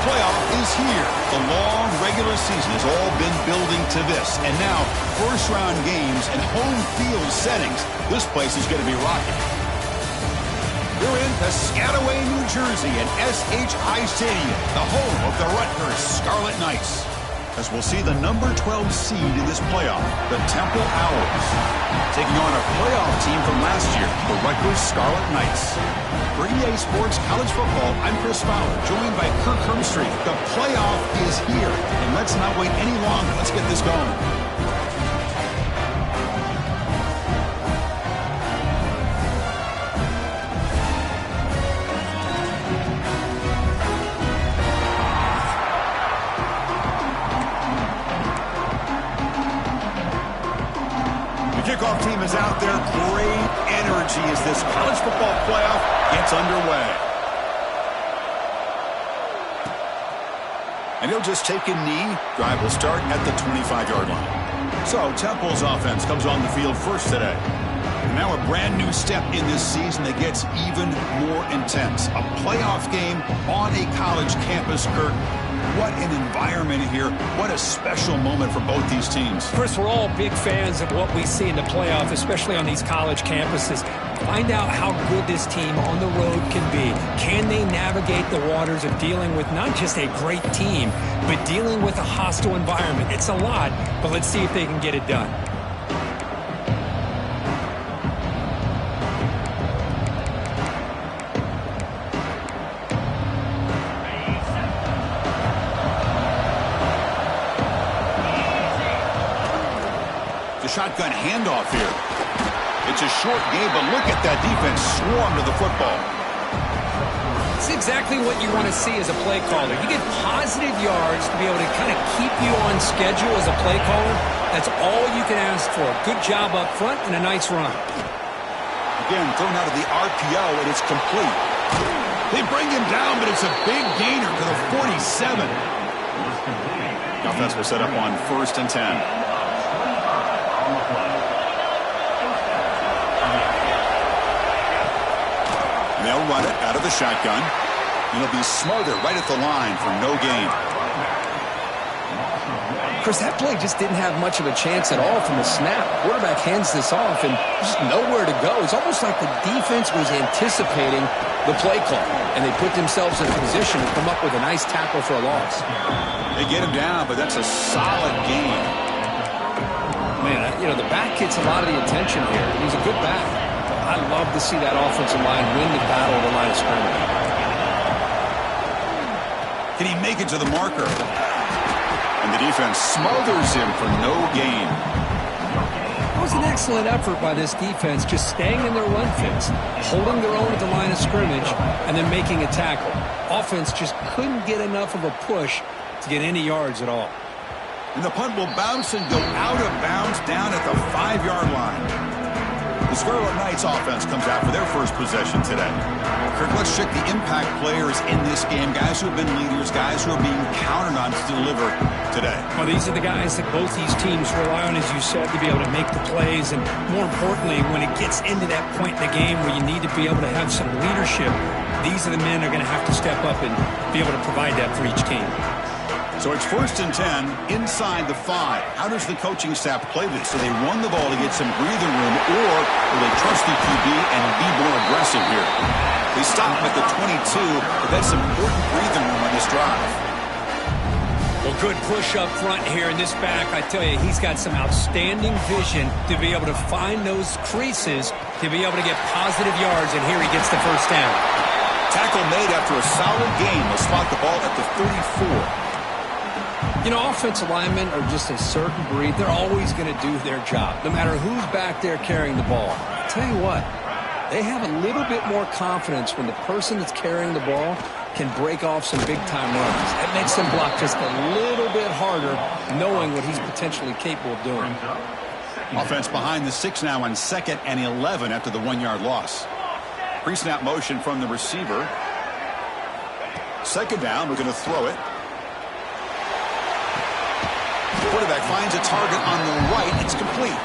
playoff is here. The long regular season has all been building to this. And now, first-round games and home field settings. This place is going to be rocking. We're in Piscataway, New Jersey at SHI Stadium, the home of the Rutgers Scarlet Knights. As we'll see the number 12 seed in this playoff, the Temple Owls, taking on a playoff team from last year, the Rutgers Scarlet Knights. For EA Sports College Football, I'm Chris Fowler, joined by Kirk Hermstreet. The playoff is here, and let's not wait any longer. Let's get this going. Kickoff team is out there. Great energy as this college football playoff gets underway. And he'll just take a knee. Drive will start at the 25-yard line. So Temple's offense comes on the field first today. And now a brand new step in this season that gets even more intense. A playoff game on a college campus, Kirk. What an environment here. What a special moment for both these teams. Chris, we're all big fans of what we see in the playoff, especially on these college campuses. Find out how good this team on the road can be. Can they navigate the waters of dealing with not just a great team, but dealing with a hostile environment? It's a lot, but let's see if they can get it done. Shotgun handoff here. It's a short game, but look at that defense swarm to the football. It's exactly what you want to see as a play caller. You get positive yards to be able to kind of keep you on schedule as a play caller. That's all you can ask for. Good job up front and a nice run. Again, thrown out of the RPO, and it's complete. They bring him down, but it's a big gainer to the 47. The offense will set up on 1st and 10. They'll run it out of the shotgun. And he'll be smothered right at the line for no gain. Chris, that play just didn't have much of a chance at all from the snap. Quarterback hands this off and just nowhere to go. It's almost like the defense was anticipating the play call, and they put themselves in a position to come up with a nice tackle for a loss. They get him down, but that's a solid gain. Man, the back gets a lot of the attention here. He's a good back. I love to see that offensive line win the battle of the line of scrimmage. Can he make it to the marker? And the defense smothers him for no gain. That was an excellent effort by this defense, just staying in their run fits, holding their own at the line of scrimmage, and then making a tackle. Offense just couldn't get enough of a push to get any yards at all. And the punt will bounce and go out of bounds down at the 5-yard line. The Scarlet Knights offense comes out for their first possession today. Kirk, let's check the impact players in this game. Guys who have been leaders, guys who are being counted on to deliver today. Well, these are the guys that both these teams rely on, as you said, to be able to make the plays. And more importantly, when it gets into that point in the game where you need to be able to have some leadership, these are the men that are going to have to step up and be able to provide that for each team. So it's 1st and 10 inside the 5. How does the coaching staff play this? Do they run the ball to get some breathing room, or will they trust the QB and be more aggressive here? They stop him at the 22, but that's important breathing room on this drive. Well, good push up front here in this back. I tell you, he's got some outstanding vision to be able to find those creases, to be able to get positive yards, and here he gets the first down. Tackle made after a solid gain. They'll spot the ball at the 34. Offensive linemen are just a certain breed. They're always going to do their job, no matter who's back there carrying the ball. I'll tell you what, they have a little bit more confidence when the person that's carrying the ball can break off some big-time runs. That makes them block just a little bit harder, knowing what he's potentially capable of doing. Offense behind the 6 now on 2nd and 11 after the 1-yard loss. Pre-snap motion from the receiver. 2nd down, we're going to throw it. Quarterback finds a target on the right. It's complete.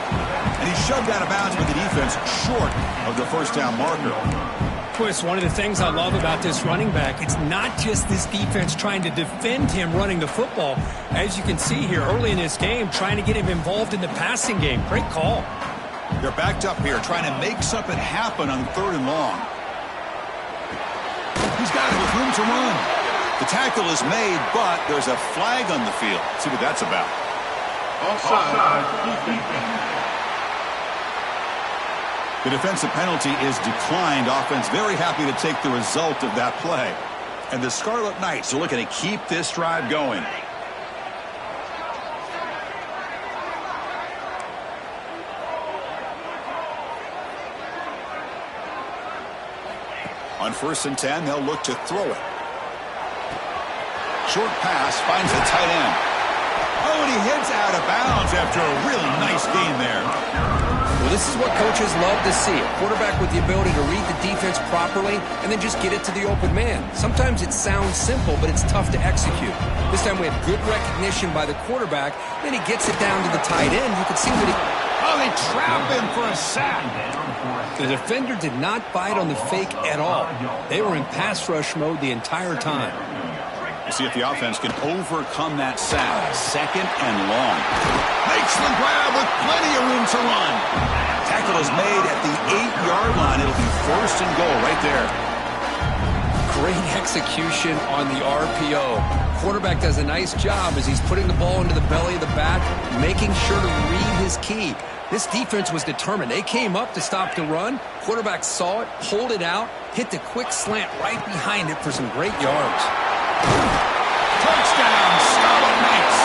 And he's shoved out of bounds by the defense short of the 1st down marker. Well, it's one of the things I love about this running back. It's not just this defense trying to defend him running the football. As you can see here early in this game, trying to get him involved in the passing game. Great call. They're backed up here, trying to make something happen on 3rd and long. He's got it with room to run. The tackle is made, but there's a flag on the field. Let's see what that's about. Offside. The defensive penalty is declined. Offense very happy to take the result of that play. And the Scarlet Knights are looking to keep this drive going. On 1st and 10, they'll look to throw it. Short pass finds the tight end. Oh, and he hits out of bounds after a really nice gain there. Well, this is what coaches love to see. A quarterback with the ability to read the defense properly and then just get it to the open man. Sometimes it sounds simple, but it's tough to execute. This time we have good recognition by the quarterback. Then he gets it down to the tight end. You can see that he... Oh, they trap him for a sack. The defender did not bite on the fake at all. They were in pass rush mode the entire time. We'll see if the offense can overcome that sack. 2nd and long. Makes the grab with plenty of room to run. Tackle is made at the 8-yard line. It'll be 1st and goal right there. Great execution on the RPO. Quarterback does a nice job as he's putting the ball into the belly of the back, making sure to read his key. This defense was determined. They came up to stop the run. Quarterback saw it, pulled it out, hit the quick slant right behind it for some great yards. Touchdown, Scarlet Knights,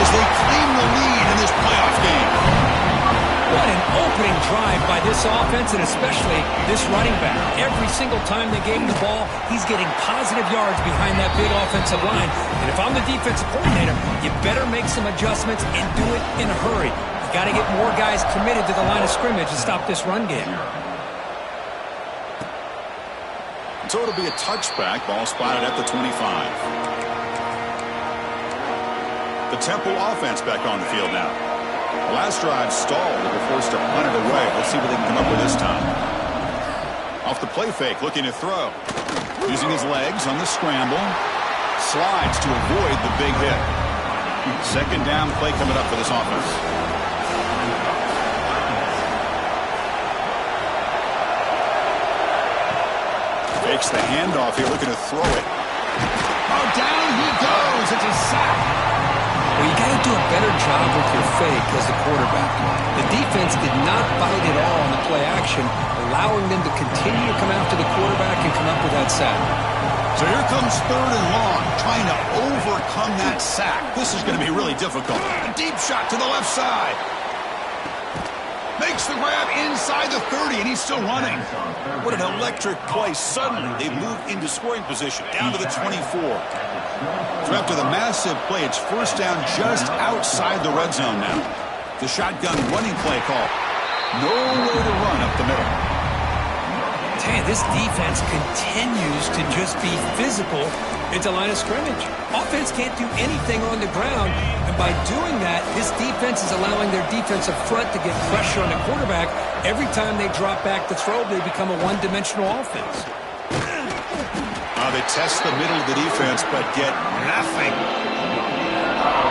as they claim the lead in this playoff game. What an opening drive by this offense, and especially this running back. Every single time they gave him the ball, he's getting positive yards behind that big offensive line. And if I'm the defensive coordinator, you better make some adjustments and do it in a hurry. You got to get more guys committed to the line of scrimmage to stop this run game. So it'll be a touchback. Ball spotted at the 25. The Temple offense back on the field now. The last drive stalled. They were forced to punt it away. Let's see what they can come up with this time. Off the play fake, looking to throw. Using his legs on the scramble. Slides to avoid the big hit. 2nd down play coming up for this offense. Fakes the handoff here, looking to throw it. Oh, down he goes. It's a sack. Well, you got to do a better job with your fake as the quarterback. The defense did not bite at all on the play action, allowing them to continue to come after the quarterback and come up with that sack. So here comes 3rd and long, trying to overcome that sack. This is going to be really difficult. A deep shot to the left side. Makes the grab inside the 30, and he's still running. What an electric play. Suddenly, they move into scoring position, down to the 24. So after the massive play, it's 1st down just outside the red zone now. The shotgun running play call. Nowhere to run up the middle. Man, this defense continues to just be physical at the line of scrimmage. Offense can't do anything on the ground, and by doing that, this defense is allowing their defensive front to get pressure on the quarterback. Every time they drop back to throw, they become a one-dimensional offense. They test the middle of the defense, but get nothing.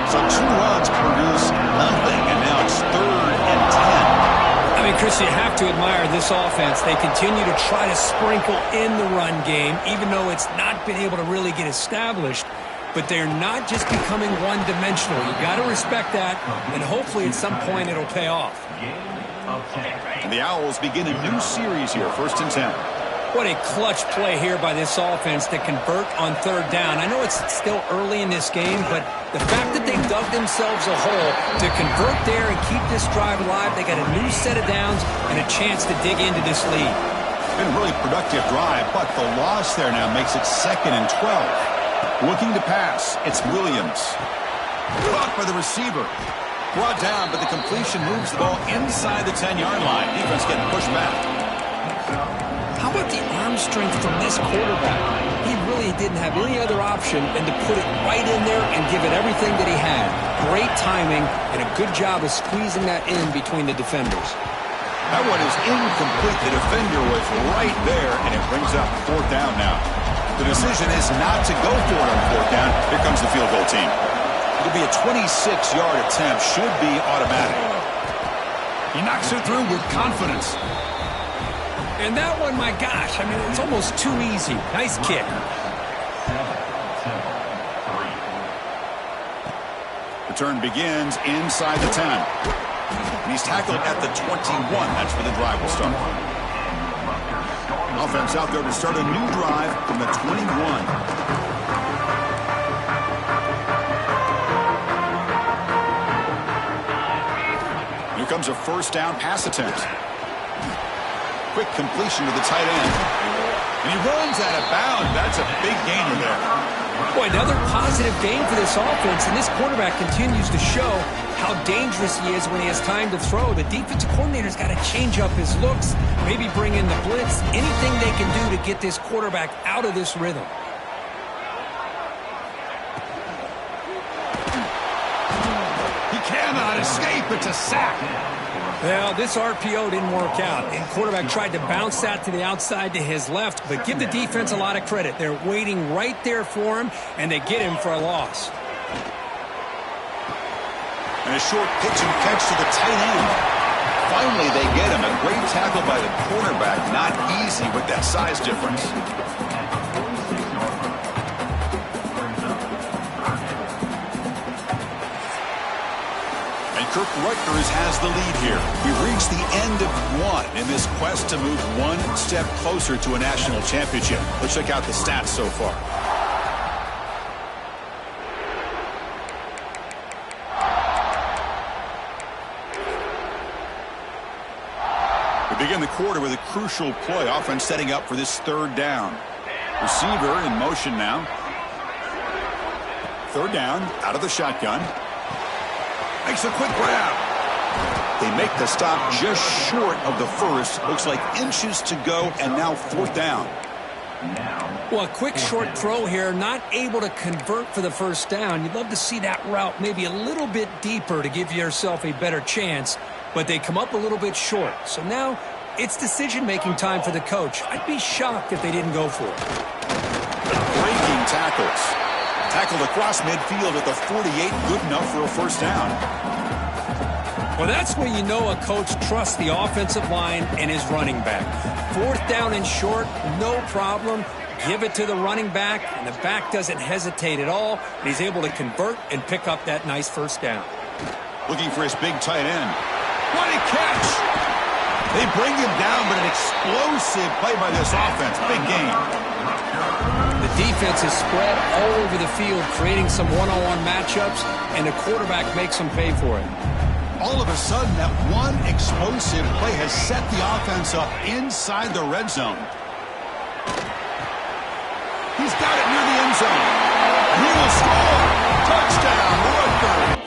So 2 runs produce nothing, and now it's 3rd and 10. I mean, Chris, you have to admire this offense. They continue to try to sprinkle in the run game, even though it's not been able to really get established. But they're not just becoming one-dimensional. You got to respect that, and hopefully at some point it'll pay off. And the Owls begin a new series here, 1st and 10. What a clutch play here by this offense to convert on 3rd down. I know it's still early in this game, but the fact that they dug themselves a hole to convert there and keep this drive alive, they got a new set of downs and a chance to dig into this lead. Been a really productive drive, but the loss there now makes it 2nd and 12. Looking to pass, it's Williams. Caught by the receiver. Brought down, but the completion moves the ball inside the 10-yard line. Defense getting pushed back. How about the arm strength from this quarterback? He really didn't have any other option than to put it right in there and give it everything that he had. Great timing and a good job of squeezing that in between the defenders. That one is incomplete. The defender was right there, and it brings up fourth down now. The decision is not to go for it on fourth down. Here comes the field goal team. It'll be a 26-yard attempt. Should be automatic. He knocks it through with confidence. And that one, my gosh, I mean, it's almost too easy. Nice kick. Return begins inside the 10. And he's tackled at the 21. That's where the drive will start. Offense out there to start a new drive from the 21. Here comes a first down pass attempt. Quick completion to the tight end. And he runs out of bounds. That's a big gainer there. Boy, another positive game for this offense, and this quarterback continues to show how dangerous he is when he has time to throw. The defensive coordinator's got to change up his looks, maybe bring in the blitz, anything they can do to get this quarterback out of this rhythm. He cannot escape. It's a sack. Well, this RPO didn't work out, and quarterback tried to bounce that to the outside to his left, but give the defense a lot of credit. They're waiting right there for him, and they get him for a loss. And a short pitch and catch to the tight end. Finally, they get him. A great tackle by the cornerback. Not easy with that size difference. And Kirk Rutgers has the lead here. We've reached the end of one in this quest to move one step closer to a national championship. Let's check out the stats so far. We begin the quarter with a crucial play. Offense setting up for this third down. Receiver in motion now. Third down, out of the shotgun. Makes a quick grab. They make the stop just short of the first. Looks like inches to go, and now fourth down. Well, a quick short throw here, not able to convert for the first down. You'd love to see that route maybe a little bit deeper to give yourself a better chance, but they come up a little bit short. So now it's decision-making time for the coach. I'd be shocked if they didn't go for it. Breaking tackles. Tackled across midfield at the 48, good enough for a first down. Well, that's when you know a coach trusts the offensive line and his running back. Fourth down and short, no problem. Give it to the running back, and the back doesn't hesitate at all. He's able to convert and pick up that nice first down. Looking for his big tight end. What a catch! They bring him down, but an explosive play by this offense. Big game. The defense is spread all over the field, creating some one-on-one matchups, and the quarterback makes them pay for it. All of a sudden, that one explosive play has set the offense up inside the red zone. He's got it near the end zone. He will score. Touchdown, Rutgers.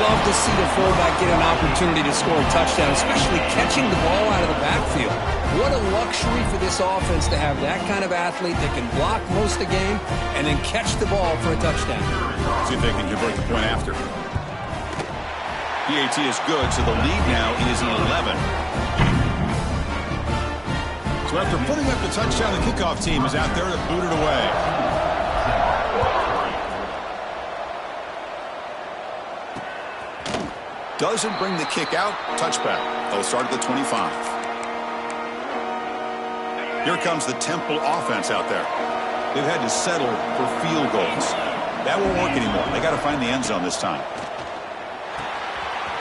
love to see the fullback get an opportunity to score a touchdown, especially catching the ball out of the backfield. What a luxury for this offense to have that kind of athlete that can block most of the game and then catch the ball for a touchdown. See if they can convert the point after. PAT is good, so the lead now is 11. So after putting up the touchdown, the kickoff team is out there to boot it away. Doesn't bring the kick out. Touchback. They'll start at the 25. Here comes the Temple offense out there. They've had to settle for field goals. That won't work anymore. They got to find the end zone this time.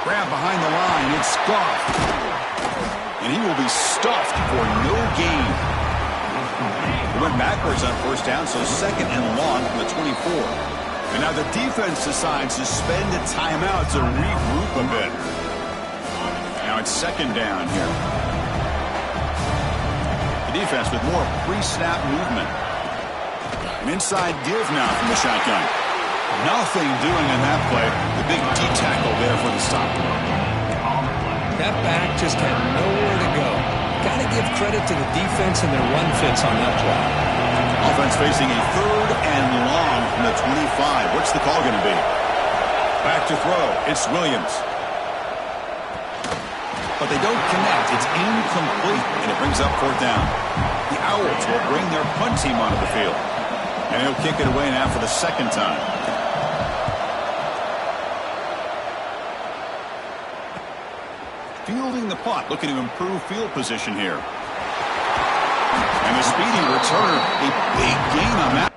Grab behind the line. It's Goff. And he will be stuffed for no gain. He went backwards on first down, so second and long from the 24. And now the defense decides to spend a timeout to regroup a bit. Now it's second down here. The defense with more pre-snap movement. An inside give now from the shotgun. Nothing doing on that play. The big D tackle there for the stop. That back just had nowhere to go. Got to give credit to the defense and their run fits on that play. Offense facing a third and long from the 25. What's the call going to be? Back to throw. It's Williams. But they don't connect. It's incomplete, and it brings up fourth down. The Owls will bring their punt team onto the field. And he'll kick it away now for the second time. Fielding the punt, looking to improve field position here. And a speedy return, a big gain on that.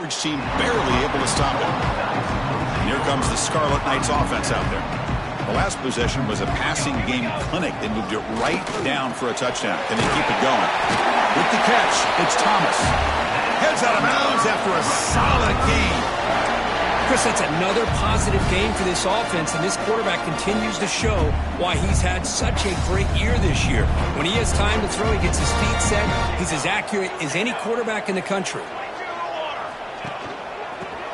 Rutgers team barely able to stop it. And here comes the Scarlet Knights offense out there. The last possession was a passing game clinic. They moved it right down for a touchdown. Can they keep it going? With the catch, it's Thomas. Heads out of bounds after a solid game. Chris, that's another positive game for this offense, and this quarterback continues to show why he's had such a great year this year. When he has time to throw, he gets his feet set. He's as accurate as any quarterback in the country.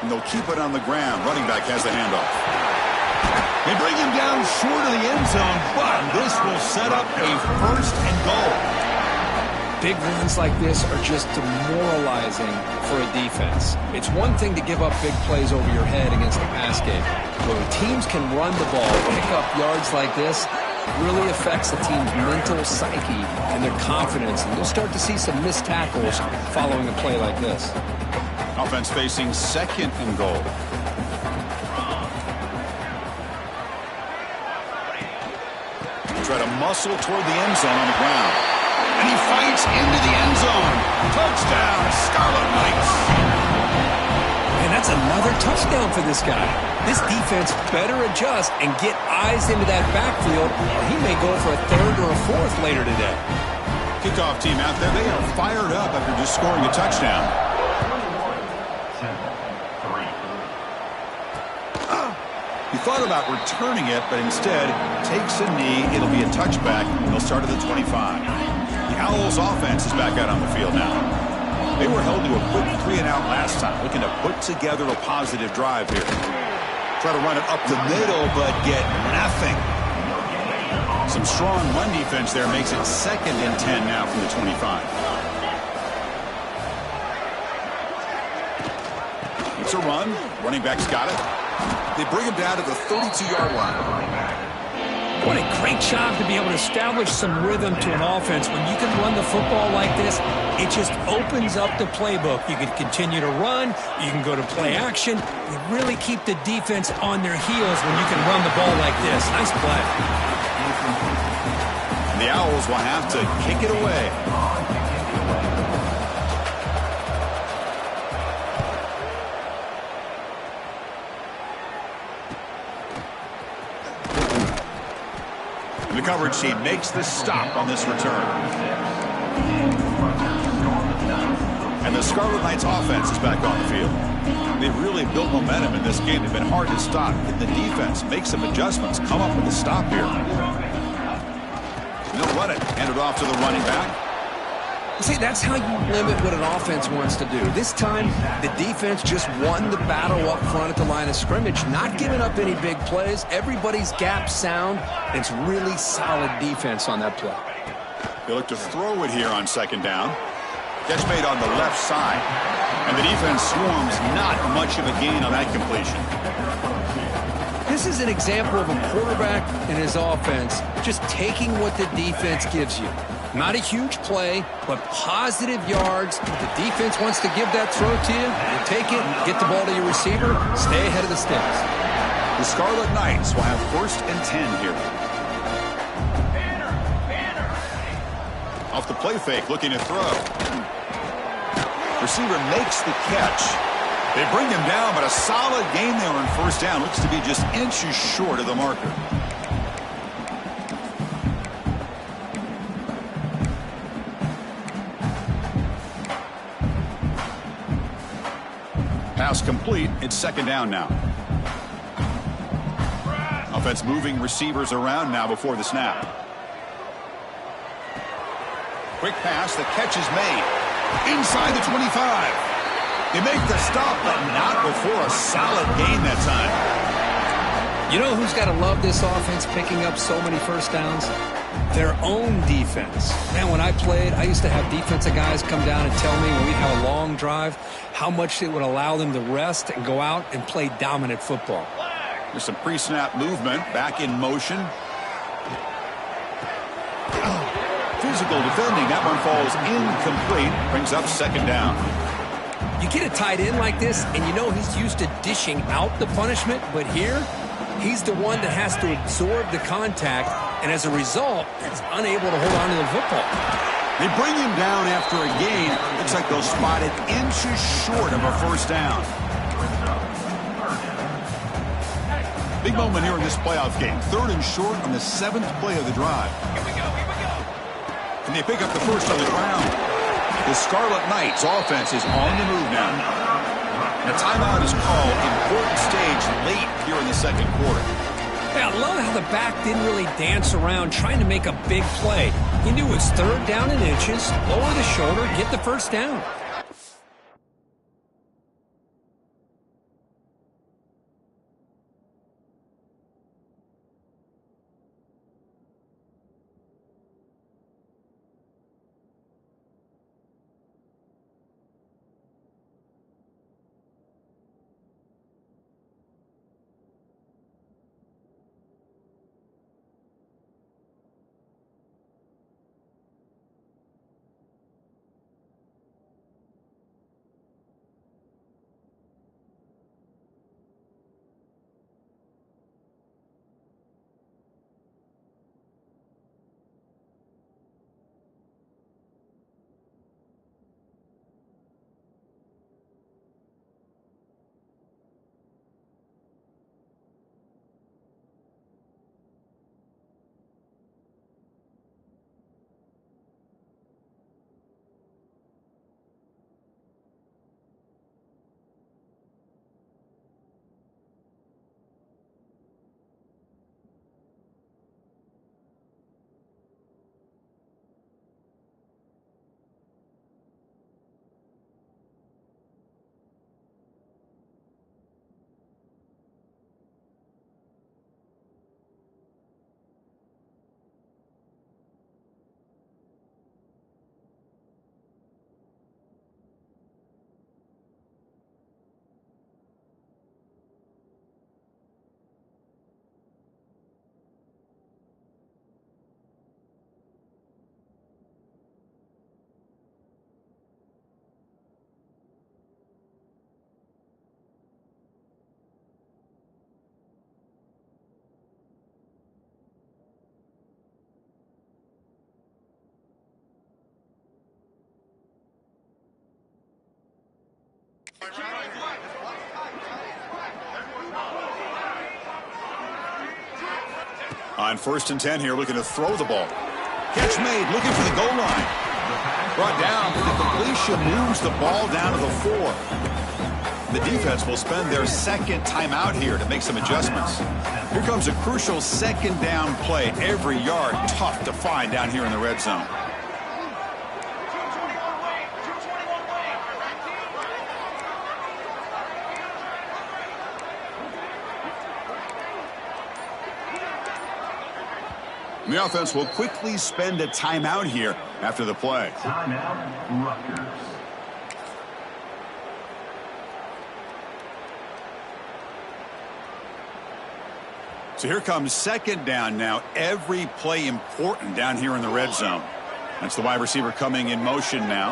And they'll keep it on the ground. Running back has the handoff. They bring him down short of the end zone, but this will set up a first and goal. Big runs like this are just demoralizing for a defense. It's one thing to give up big plays over your head against the pass game, but when teams can run the ball, pick up yards like this, it really affects the team's mental psyche and their confidence, and you'll start to see some missed tackles following a play like this. Offense facing second and goal. Try to muscle toward the end zone on the ground. And he fights into the end zone. Touchdown, Scarlet Knights. And that's another touchdown for this guy. This defense better adjust and get eyes into that backfield, or he may go for a third or a fourth later today. Kickoff team out there, they are fired up after just scoring a touchdown. He thought about returning it, but instead takes a knee. It'll be a touchback. They'll start at the 25. The Owls offense is back out on the field now. They were held to a quick 3-and-out last time, looking to put together a positive drive here. Try to run it up the middle, but get nothing. Some strong run defense there makes it second and 10 now from the 25. It's a run. Running back's got it. They bring him down to the 32-yard line. What a great job to be able to establish some rhythm to an offense. When you can run the football like this, it just opens up the playbook. You can continue to run. You can go to play action. You really keep the defense on their heels when you can run the ball like this. Nice play. The Owls will have to kick it away. The coverage team makes the stop on this return. And the Scarlet Knights offense is back on the field. They've really built momentum in this game. They've been hard to stop. Can the defense make some adjustments, come up with a stop here? They'll run it. Hand it off to the running back. See, that's how you limit what an offense wants to do. This time, the defense just won the battle up front at the line of scrimmage, not giving up any big plays. Everybody's gap sound, and it's really solid defense on that play. They look to throw it here on second down. Catch made on the left side. And the defense swarms, not much of a gain on that completion. This is an example of a quarterback and his offense just taking what the defense gives you. Not a huge play, but positive yards. The defense wants to give that throw to you. You take it, get the ball to your receiver, stay ahead of the sticks. The Scarlet Knights will have 1st and 10 here. Off the play fake, looking to throw. Receiver makes the catch. They bring him down, but a solid gain there on 1st down. Looks to be just inches short of the marker. Pass complete. It's 2nd down now. Offense moving receivers around now before the snap. Quick pass. The catch is made. Inside the 25. They make the stop, but not before a solid gain that time. You know who's got to love this offense picking up so many 1st downs? Their own defense. Man, when I played, I used to have defensive guys come down and tell me when we'd have a long drive how much it would allow them to rest and go out and play dominant football. There's some pre-snap movement, back in motion. Physical defending, that one falls incomplete, brings up 2nd down. You get a tight end like this, and you know he's used to dishing out the punishment, but here, he's the one that has to absorb the contact, and as a result, is unable to hold on to the football. They bring him down after a gain. Looks like they'll spot it inches short of a 1st down. Big moment here in this playoff game. 3rd and short on the 7th play of the drive. Here we go. And they pick up the 1st on the ground. The Scarlet Knights offense is on the move now. And a timeout is called. Important stage late here in the 2nd quarter. Yeah, I love how the back didn't really dance around trying to make a big play. He knew it was 3rd down and inches, lower the shoulder, get the 1st down. On 1st and 10 here, looking to throw the ball. Catch made, looking for the goal line. Brought down, but the completion moves the ball down to the 4. The defense will spend their 2nd timeout here to make some adjustments. Here comes a crucial 2nd down play. Every yard tough to find down here in the red zone. The offense will quickly spend a timeout here after the play. Timeout, Rutgers. So here comes second down now. Every play important down here in the red zone. That's the wide receiver coming in motion now.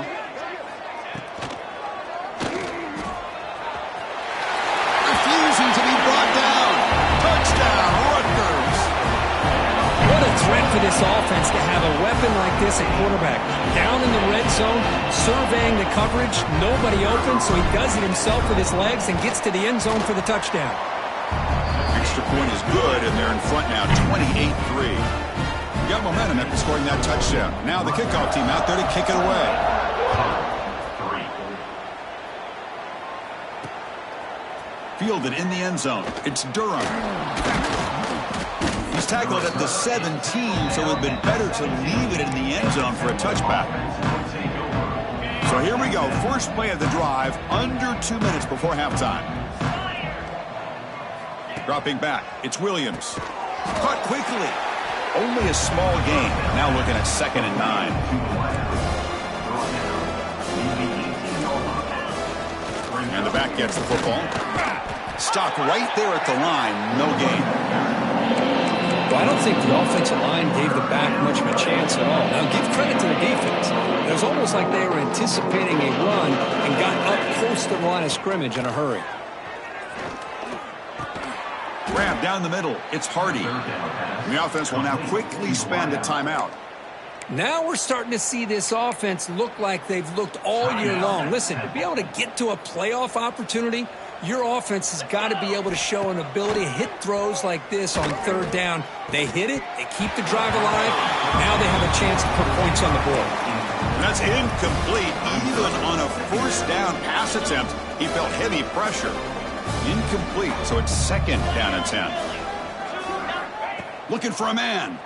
Refusing to be brought down. Touchdown, Rutgers. What a threat for this offense to have a weapon like this at quarterback. Down in the red zone, surveying the coverage, nobody open, so he does it himself with his legs and gets to the end zone for the touchdown. Extra point is good, and they're in front now, 28-3. Got momentum after scoring that touchdown. Now the kickoff team out there to kick it away. Fielded in the end zone. It's Durham. He's tackled at the 17, so it would have been better to leave it in the end zone for a touchback. So here we go. First play of the drive, under 2 minutes before halftime. Dropping back, it's Williams. Caught quickly. Only a small gain. Now looking at 2nd and 9. And the back gets the football. Stopped right there at the line. No gain. Well, I don't think the offensive line gave the back much of a chance at all. Now, give credit to the defense. It was almost like they were anticipating a run and got up close to the line of scrimmage in a hurry. Grab down the middle. It's Hardy. The offense will now quickly spend a timeout. Now we're starting to see this offense look like they've looked all year long. Listen, to be able to get to a playoff opportunity, your offense has got to be able to show an ability to hit throws like this on third down. They hit it. They keep the drive alive. Now they have a chance to put points on the board. That's incomplete. Even on a first down pass attempt, he felt heavy pressure. Incomplete, so it's 2nd down and 10. Looking for a man.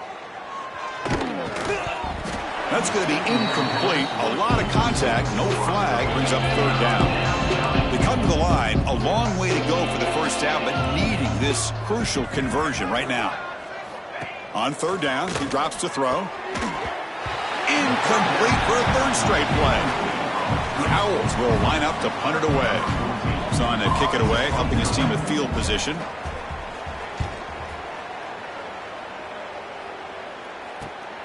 That's going to be incomplete. A lot of contact, no flag, brings up 3rd down. They come to the line, a long way to go for the first down, but needing this crucial conversion right now. On 3rd down, he drops to throw. Incomplete for a 3rd straight play. The Owls will line up to punt it away. He's on to kick it away, helping his team with field position.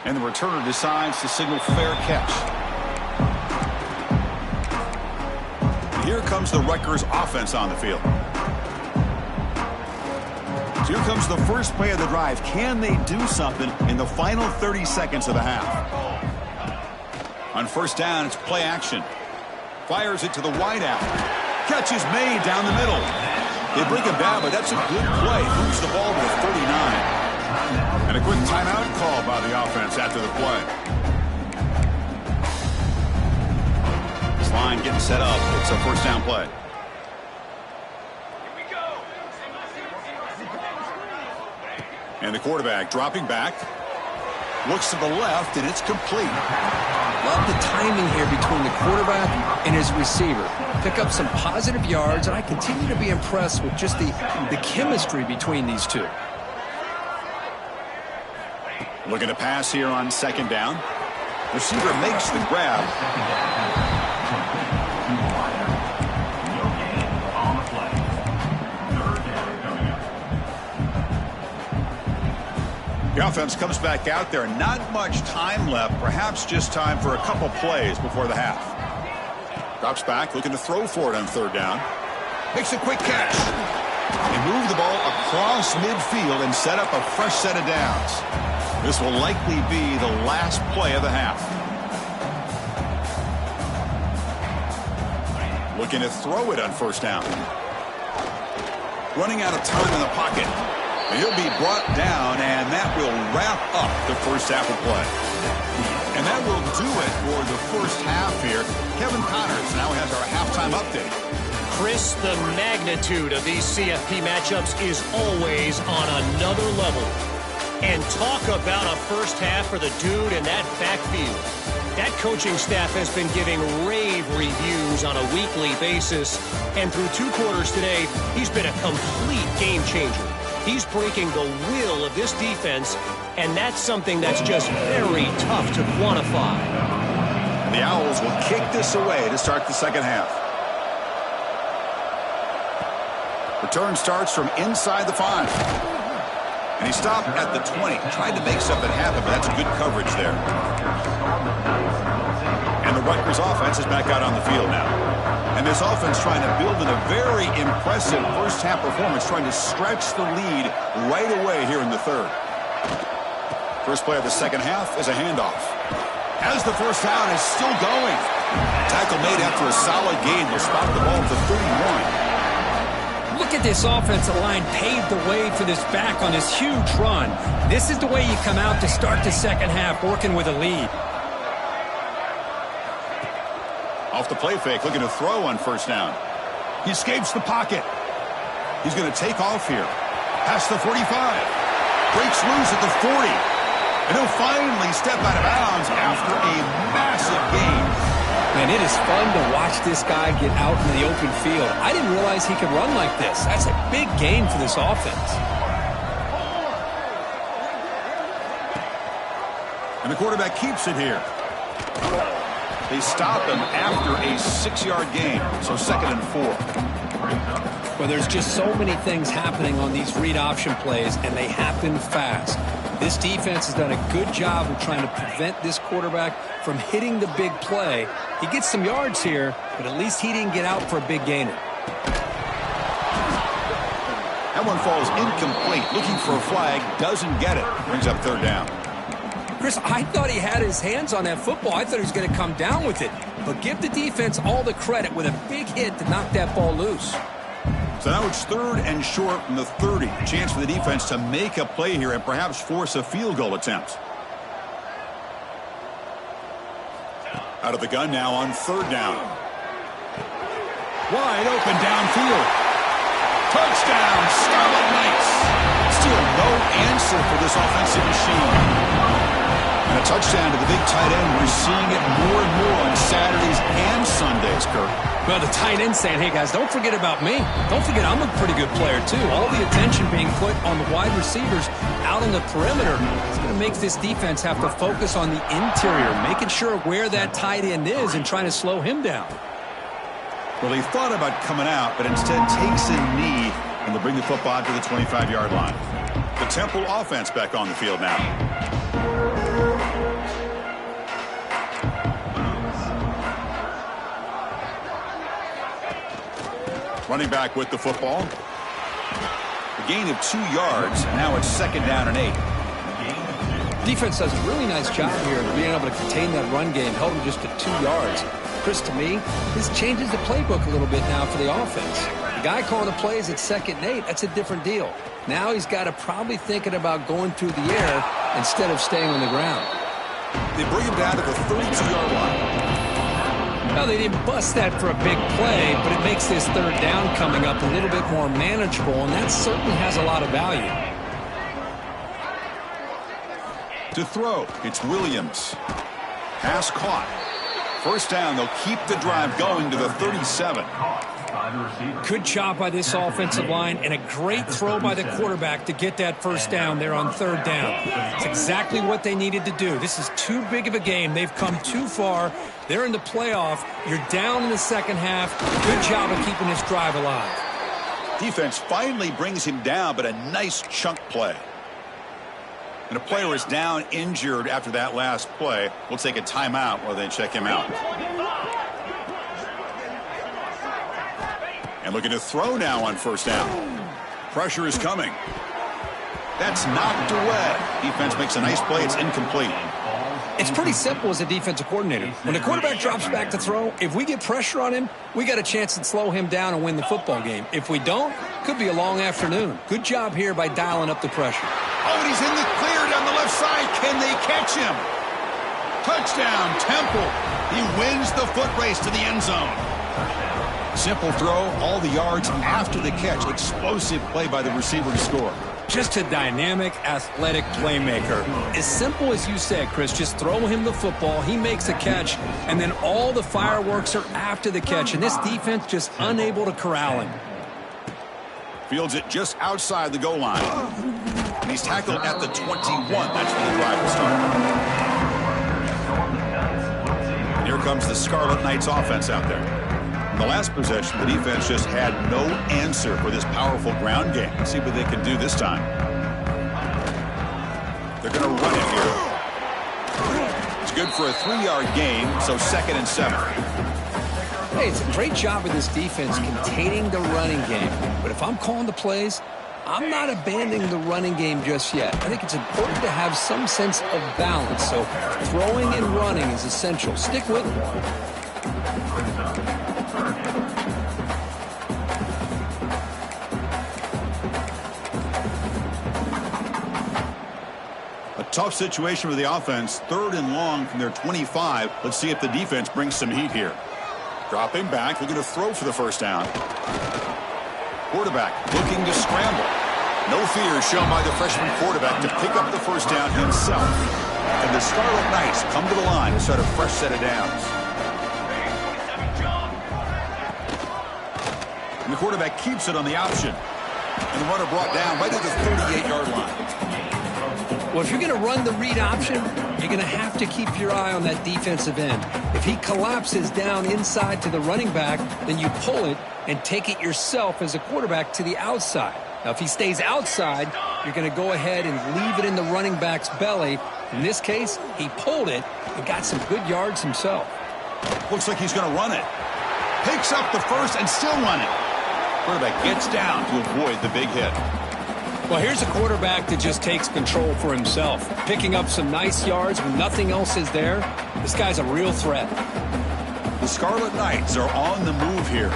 And the returner decides to signal fair catch. And here comes the Rutgers offense on the field. So here comes the first play of the drive. Can they do something in the final 30 seconds of the half? On 1st down, it's play action. Fires it to the wideout. Catch is made down the middle. They bring him down, but that's a good play. Moves the ball to the 39. And a quick timeout call by the offense after the play. This line getting set up. It's a 1st down play. And the quarterback dropping back. Looks to the left, and it's complete. Love the timing here between the quarterback and his receiver. Pick up some positive yards, and I continue to be impressed with just the chemistry between these two. Looking to pass here on 2nd down. Receiver makes the grab. The offense comes back out there. Not much time left. Perhaps just time for a couple plays before the half. Drops back, looking to throw for it on 3rd down. Makes a quick catch. They move the ball across midfield and set up a fresh set of downs. This will likely be the last play of the half. Looking to throw it on 1st down. Running out of time in the pocket. He'll be brought down, and that will wrap up the first half of play. And that will do it for the first half here. Kevin Connors now has our halftime update. Chris, the magnitude of these CFP matchups is always on another level. And talk about a first half for the dude in that backfield. That coaching staff has been giving rave reviews on a weekly basis. And through 2 quarters today, he's been a complete game changer. He's breaking the will of this defense And that's something that's just very tough to quantify. The Owls will kick this away to start the second half. Return starts from inside the 5. And he stopped at the 20. Tried to make something happen, but that's good coverage there. And the Rutgers offense is back out on the field now. And this offense trying to build in a very impressive first-half performance, trying to stretch the lead right away here in the third. First play of the second half is a handoff. As the first down is still going. Tackle made after a solid gain. They'll spot the ball at the 31. Look at this offensive line paved the way for this back on this huge run. This is the way you come out to start the second half, working with a lead. Off the play fake, looking to throw on first down. He escapes the pocket. He's going to take off here. Past the 45. Breaks loose at the 40. And he'll finally step out of bounds after a massive gain. Man, it is fun to watch this guy get out in the open field. I didn't realize he could run like this. That's a big gain for this offense. And the quarterback keeps it here. They stop him after a 6-yard gain, so 2nd and 4. Well, there's just so many things happening on these read option plays, and they happen fast. This defense has done a good job of trying to prevent this quarterback from hitting the big play. He gets some yards here, but at least he didn't get out for a big gainer. That one falls incomplete. Looking for a flag, doesn't get it. Brings up third down. Chris, I thought he had his hands on that football. I thought he was going to come down with it. But give the defense all the credit with a big hit to knock that ball loose. So now it's 3rd and short from the 30. Chance for the defense to make a play here and perhaps force a field goal attempt. Out of the gun now on 3rd down. Wide open downfield. Touchdown, Scarlet Knights. Still no answer for this offensive machine. And a touchdown to the big tight end. We're seeing it more and more on Saturdays and Sundays, Kirk. Well, the tight end saying, hey, guys, don't forget about me. Don't forget I'm a pretty good player, too. All the attention being put on the wide receivers out on the perimeter. It's going to make this defense have to focus on the interior, making sure where that tight end is and trying to slow him down. Well, he thought about coming out, but instead takes a knee, and they'll bring the football out to the 25-yard line. The Temple offense back on the field now. Running back with the football. A gain of 2 yards, and now it's 2nd down and 8. Defense does a really nice job here of being able to contain that run game, held him just to 2 yards. Chris, to me, this changes the playbook a little bit now for the offense. The guy calling the plays at 2nd and 8, that's a different deal. Now he's got to probably thinking about going through the air instead of staying on the ground. They bring him down to the 32-yard line. Well, they didn't bust that for a big play, but it makes this 3rd down coming up a little bit more manageable, and that certainly has a lot of value. To throw, it's Williams. Pass caught. First down, they'll keep the drive going to the 37. Good job by this offensive line, and a great throw by the quarterback to get that first down there on 3rd down. It's exactly what they needed to do. This is too big of a game. They've come too far. They're in the playoff. You're down in the second half. Good job of keeping this drive alive. Defense finally brings him down, but a nice chunk play. And a player is down injured after that last play. We'll take a timeout while they check him out. And looking to throw now on first down. Pressure is coming. That's knocked away. Defense makes a nice play. It's incomplete. It's pretty simple as a defensive coordinator. When the quarterback drops back to throw, if we get pressure on him, we got a chance to slow him down and win the football game. If we don't, could be a long afternoon. Good job here by dialing up the pressure. Oh, and he's in the clear down the left side. Can they catch him? Touchdown, Temple. He wins the foot race to the end zone. Simple throw, all the yards after the catch. Explosive play by the receiver to score. Just a dynamic, athletic playmaker. As simple as you said, Chris, just throw him the football, he makes a catch, and then all the fireworks are after the catch, and this defense just unable to corral him. Fields it just outside the goal line. and he's tackled at the 21. That's when the drive will start. Here comes the Scarlet Knights offense out there. In the last possession, the defense just had no answer for this powerful ground game. Let's see what they can do this time. They're going to run it here. It's good for a 3-yard gain, so 2nd and 7. Hey, it's a great job of this defense containing the running game. But if I'm calling the plays, I'm not abandoning the running game just yet. I think it's important to have some sense of balance. So throwing and running is essential. Stick with it. A tough situation for the offense. 3rd and long from their 25. Let's see if the defense brings some heat here. Dropping back, looking to throw for the first down. Quarterback looking to scramble. No fear shown by the freshman quarterback to pick up the first down himself. And the Scarlet Knights come to the line to start a fresh set of downs. And the quarterback keeps it on the option. And the runner brought down right at the 38-yard line. Well, if you're going to run the read option, you're going to have to keep your eye on that defensive end. If he collapses down inside to the running back, then you pull it and take it yourself as a quarterback to the outside. Now, if he stays outside, you're going to go ahead and leave it in the running back's belly. In this case, he pulled it and got some good yards himself. Looks like he's going to run it. Picks up the first and still running. Quarterback gets down to avoid the big hit. Well, here's a quarterback that just takes control for himself. Picking up some nice yards when nothing else is there. This guy's a real threat. The Scarlet Knights are on the move here.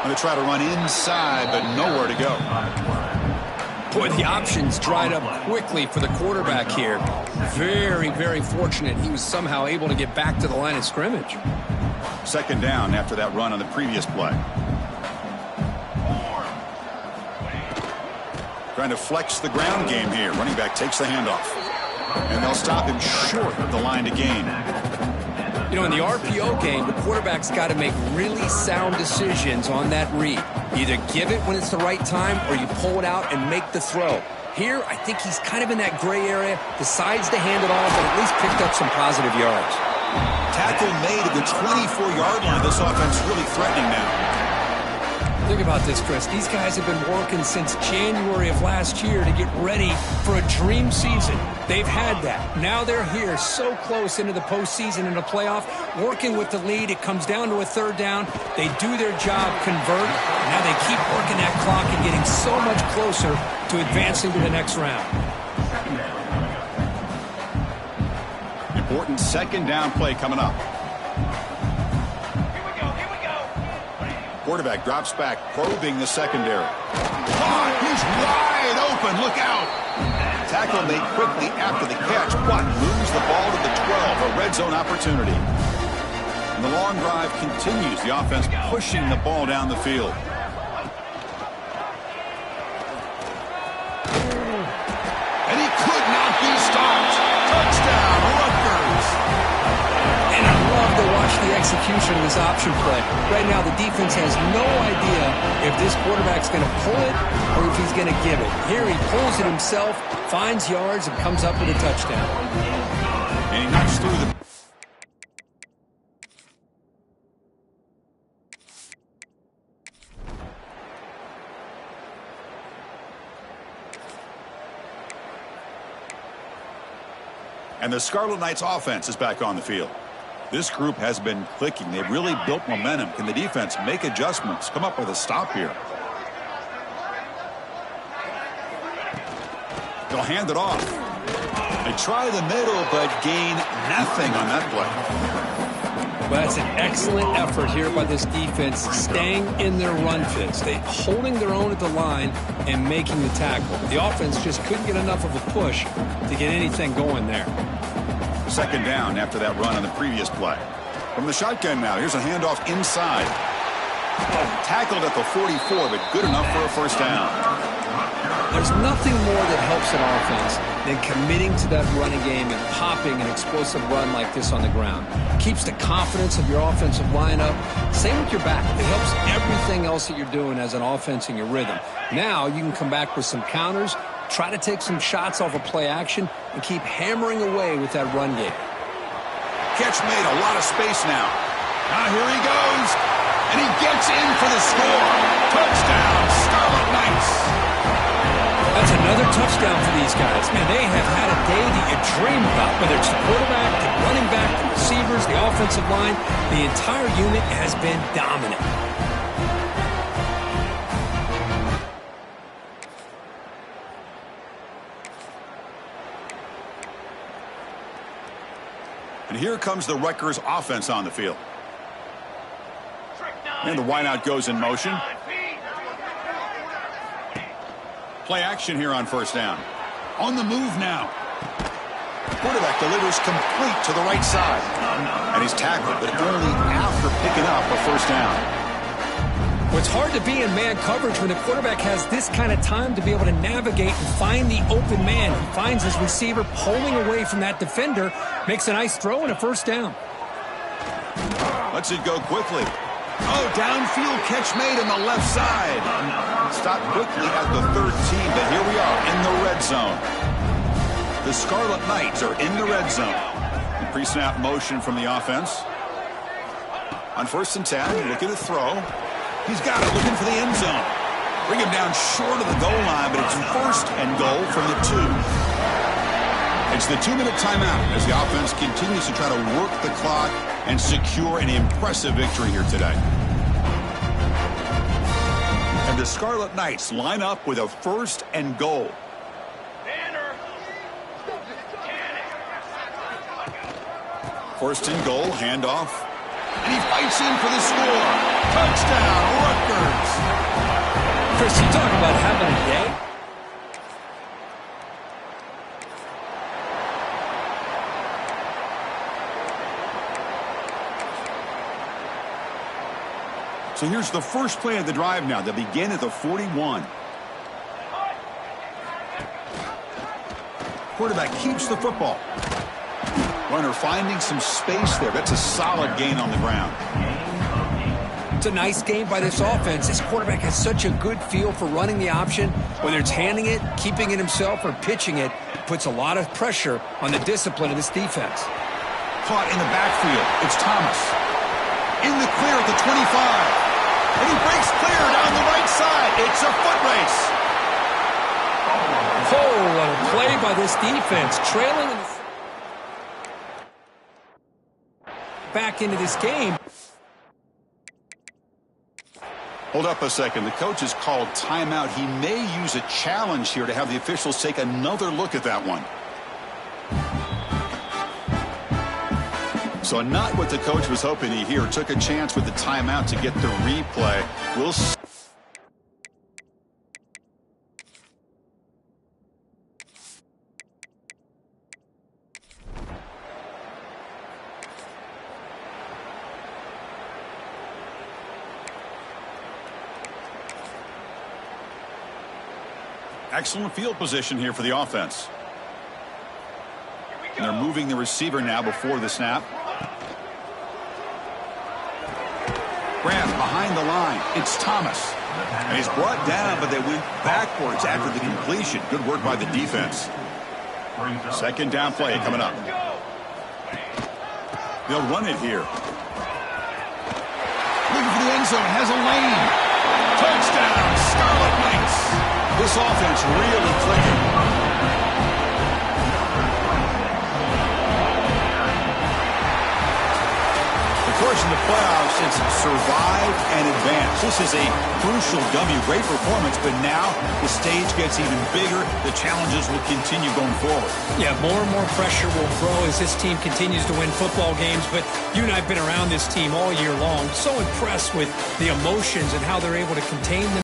Going to try to run inside, but nowhere to go. Boy, the options dried up quickly for the quarterback here. Very, very fortunate he was somehow able to get back to the line of scrimmage. 2nd down after that run on the previous play. Trying to flex the ground game here. Running back takes the handoff. And they'll stop him short of the line to gain. You know, in the RPO game, the quarterback's got to make really sound decisions on that read. Either give it when it's the right time or you pull it out and make the throw. Here, I think he's kind of in that gray area, decides to hand it off, and at least picked up some positive yards. Tackle made at the 24-yard line. This offense really threatening now. Think about this, Chris. These guys have been working since January of last year to get ready for a dream season. They've had that. Now they're here so close into the postseason and the playoff, working with the lead. It comes down to a 3rd down. They do their job, convert. Now they keep working that clock and getting so much closer to advancing to the next round. Important 2nd down play coming up. Quarterback drops back, probing the secondary. Oh, he's wide open. Look out. Tackle made quickly after the catch, but moves the ball to the 12. A red zone opportunity. And the long drive continues. The offense pushing the ball down the field. And he could not be stopped. Touchdown, Rutgers. And I love to watch the execution of this option play. Right now, the defense has no idea if this quarterback's going to pull it or if he's going to give it. Here he pulls it himself, finds yards, and comes up with a touchdown. And he knocks through the... And the Scarlet Knights offense is back on the field. This group has been clicking. They've really built momentum. Can the defense make adjustments? Come up with a stop here. They'll hand it off. They try the middle, but gain nothing on that play. Well, that's an excellent effort here by this defense, staying in their run fits. They holding their own at the line and making the tackle. The offense just couldn't get enough of a push to get anything going there. 2nd down after that run on the previous play. From the shotgun now, here's a handoff inside. Tackled at the 44, but good enough for a first down. There's nothing more that helps an offense than committing to that running game and popping an explosive run like this on the ground. Keeps the confidence of your offensive lineup. Same with your back. It helps everything else that you're doing as an offense in your rhythm. Now you can come back with some counters, try to take some shots off of play action, and keep hammering away with that run game. Catch made, a lot of space now. Now here he goes, and he gets in for the score. Touchdown, Scarlet Knights. That's another touchdown for these guys. Man, they have had a day that you dream about, whether it's the quarterback, the running back, the receivers, the offensive line. The entire unit has been dominant. And here comes the Rutgers offense on the field. And the wideout goes in motion. Play action here on first down. On the move now. Quarterback delivers complete to the right side. And he's tackled, but only after picking up a first down. Well, it's hard to be in man coverage when the quarterback has this kind of time to be able to navigate and find the open man. He finds his receiver pulling away from that defender, makes a nice throw and a first down. Lets it go quickly. Oh, downfield catch made on the left side. Stopped quickly at the 13, but here we are in the red zone. The Scarlet Knights are in the red zone. Pre-snap motion from the offense. On first and 10, looking to throw. He's got it, looking for the end zone. Bring him down short of the goal line, but it's first and goal from the 2. It's the 2-minute timeout as the offense continues to try to work the clock and secure an impressive victory here today. And the Scarlet Knights line up with a first and goal. First and goal, handoff. And he fights in for the score. Touchdown, Rutgers. Chris, you talk about having a day. So here's the first play of the drive now. They begin at the 41. Quarterback keeps the football. Runner finding some space there. That's a solid gain on the ground. It's a nice game by this offense. This quarterback has such a good feel for running the option. Whether it's handing it, keeping it himself, or pitching it, it puts a lot of pressure on the discipline of this defense. Caught in the backfield. It's Thomas. In the clear at the 25. And he breaks clear down the right side. It's a foot race. Oh, what a play by this defense. Trailing in the... back into this game. Hold up a second. The coach has called timeout. He may use a challenge here to have the officials take another look at that one. So not what the coach was hoping to hear. Took a chance with the timeout to get the replay. We'll see. Excellent field position here for the offense. And they're moving the receiver now before the snap. Grant behind the line. It's Thomas. And he's brought down, but they went backwards after the completion. Good work by the defense. Second down play coming up. They'll run it here. Looking for the end zone. Has a lane. Touchdown, Scarlet Knights. This offense really clicking. Of course, in the playoffs, it's survive and advance. This is a crucial W. Great performance, but now the stage gets even bigger. The challenges will continue going forward. Yeah, more and more pressure will grow as this team continues to win football games. But you and I have been around this team all year long. So impressed with the emotions and how they're able to contain them.